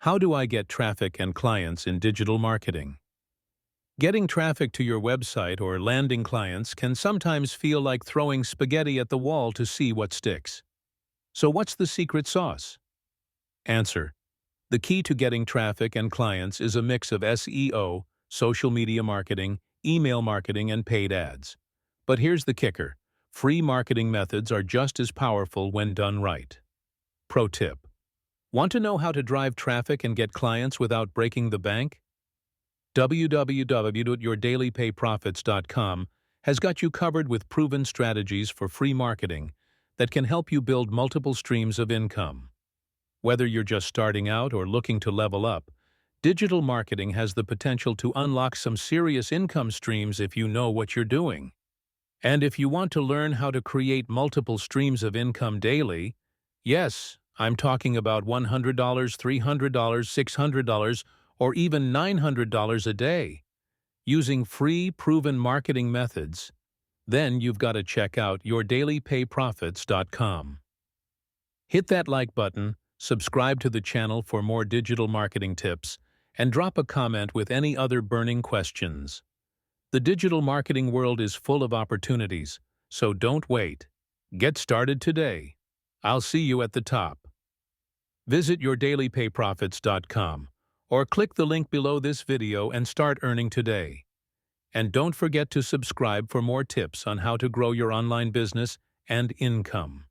How do I get traffic and clients in digital marketing? Getting traffic to your website or landing clients can sometimes feel like throwing spaghetti at the wall to see what sticks. So what's the secret sauce? Answer: the key to getting traffic and clients is a mix of SEO, social media marketing, email marketing, and paid ads. But here's the kicker: free marketing methods are just as powerful when done right. Pro tip: want to know how to drive traffic and get clients without breaking the bank? www.yourdailypayprofits.com has got you covered with proven strategies for free marketing that can help you build multiple streams of income. Whether you're just starting out or looking to level up, digital marketing has the potential to unlock some serious income streams if you know what you're doing. And if you want to learn how to create multiple streams of income daily, yes, I'm talking about $100, $300, $600, or even $900 a day, using free, proven marketing methods, then you've got to check out yourdailypayprofits.com. Hit that like button, subscribe to the channel for more digital marketing tips, and drop a comment with any other burning questions. The digital marketing world is full of opportunities, so don't wait. Get started today. I'll see you at the top. Visit yourdailypayprofits.com or click the link below this video and start earning today. And don't forget to subscribe for more tips on how to grow your online business and income.